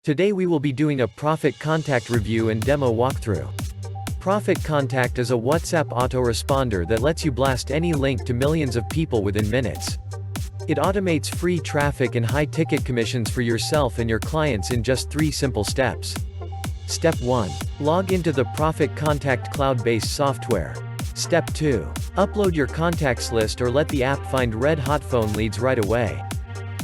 Today we will be doing a ProfitContact review and demo walkthrough. ProfitContact is a WhatsApp autoresponder that lets you blast any link to millions of people within minutes. It automates free traffic and high-ticket commissions for yourself and your clients in just 3 simple steps. Step 1. Log into the ProfitContact cloud-based software. Step 2. Upload your contacts list or let the app find red-hot phone leads right away.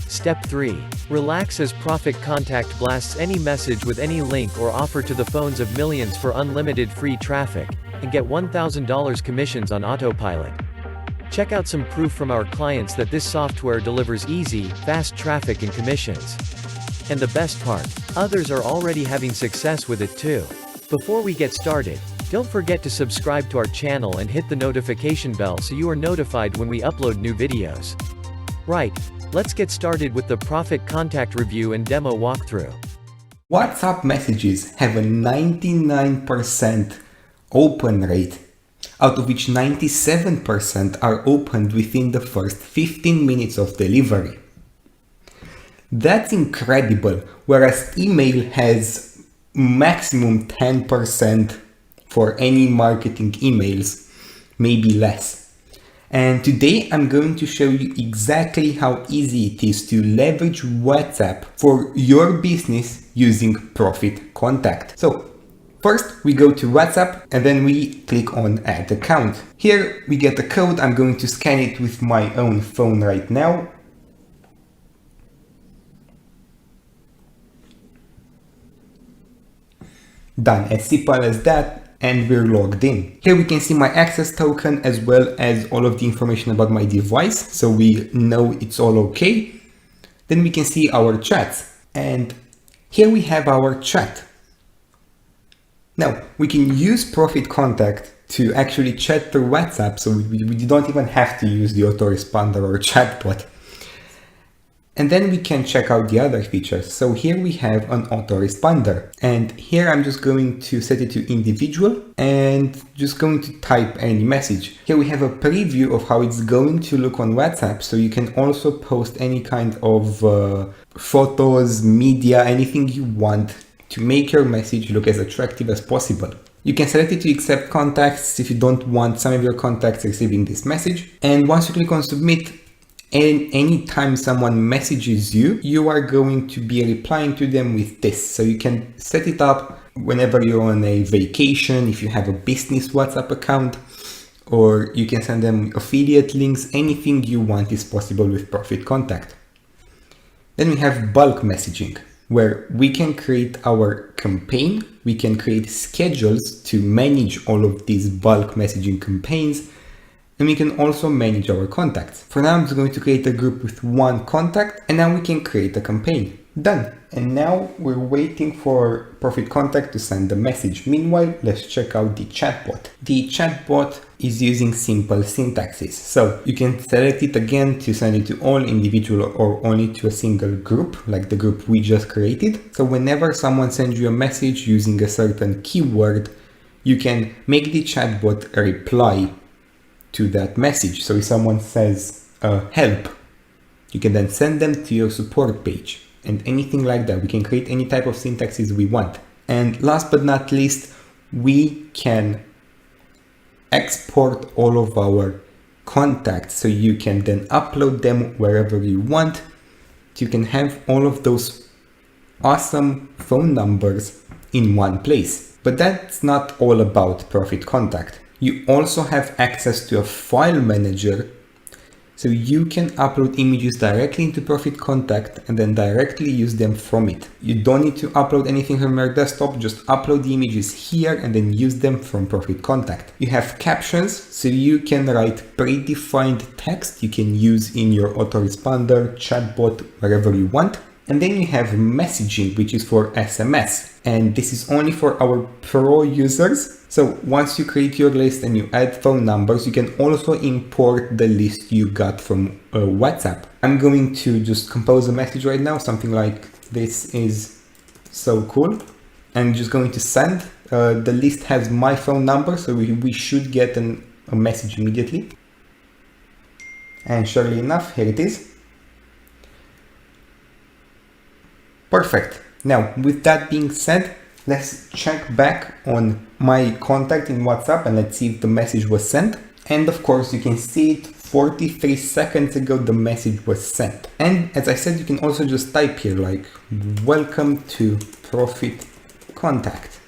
Step 3. Relax as ProfitContact blasts any message with any link or offer to the phones of millions for unlimited free traffic, and get $1,000 commissions on autopilot. Check out some proof from our clients that this software delivers easy, fast traffic and commissions. And the best part, others are already having success with it too. Before we get started, don't forget to subscribe to our channel and hit the notification bell so you are notified when we upload new videos. Right. Let's get started with the ProfitContact review and demo walkthrough. WhatsApp messages have a 99% open rate, out of which 97% are opened within the first 15 minutes of delivery. That's incredible, whereas email has maximum 10% for any marketing emails, maybe less. And today I'm going to show you exactly how easy it is to leverage WhatsApp for your business using ProfitContact. So first we go to WhatsApp and then we click on Add Account. Here we get a code. I'm going to scan it with my own phone right now. Done, as simple as that. And we're logged in. Here we can see my access token as well as all of the information about my device, so we know it's all okay. Then we can see our chats, and here we have our chat. Now we can use ProfitContact to actually chat through WhatsApp, so we don't even have to use the autoresponder or chatbot. And then we can check out the other features. So here we have an autoresponder, and here I'm just going to set it to individual and just going to type any message. Here we have a preview of how it's going to look on WhatsApp. So you can also post any kind of photos, media, anything you want to make your message look as attractive as possible. You can select it to accept contacts if you don't want some of your contacts receiving this message. And once you click on submit, and anytime someone messages you, you are going to be replying to them with this. So you can set it up whenever you're on a vacation, if you have a business WhatsApp account, or you can send them affiliate links. Anything you want is possible with ProfitContact. Then we have bulk messaging, where we can create our campaign. We can create schedules to manage all of these bulk messaging campaigns. And we can also manage our contacts. For now, I'm just going to create a group with 1 contact, and now we can create a campaign. Done. And now we're waiting for ProfitContact to send the message. Meanwhile, let's check out the chatbot. The chatbot is using simple syntaxes. So you can select it again to send it to all individual or only to a single group, like the group we just created. So whenever someone sends you a message using a certain keyword, you can make the chatbot reply to that message. So if someone says help, you can then send them to your support page and anything like that. We can create any type of syntaxes we want. And last but not least, we can export all of our contacts, so you can then upload them wherever you want. You can have all of those awesome phone numbers in one place. But that's not all about ProfitContact. You also have access to a file manager, so you can upload images directly into ProfitContact and then directly use them from it. You don't need to upload anything from your desktop, just upload the images here and then use them from ProfitContact. You have captions, so you can write predefined text you can use in your autoresponder, chatbot, wherever you want. And then you have messaging, which is for SMS. And this is only for our pro users. So once you create your list and you add phone numbers, you can also import the list you got from WhatsApp. I'm going to just compose a message right now, something like this is so cool. I'm just going to send. The list has my phone number, so we should get a message immediately. And surely enough, here it is. Perfect. Now, with that being said, let's check back on my contact in WhatsApp and let's see if the message was sent. And of course, you can see it 43 seconds ago, the message was sent. And as I said, you can also just type here like, welcome to ProfitContact.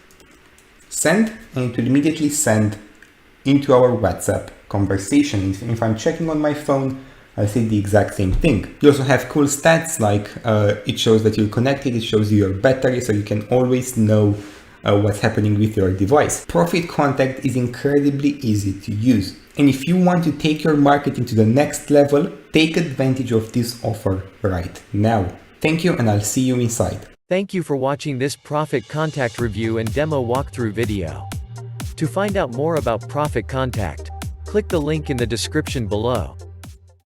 Send, and it will immediately send into our WhatsApp conversation. If I'm checking on my phone, I'll see the exact same thing. You also have cool stats like it shows that you're connected, it shows you your battery, so you can always know what's happening with your device. ProfitContact is incredibly easy to use. And if you want to take your marketing to the next level, take advantage of this offer right now. Thank you, and I'll see you inside. Thank you for watching this ProfitContact review and demo walkthrough video. To find out more about ProfitContact, click the link in the description below.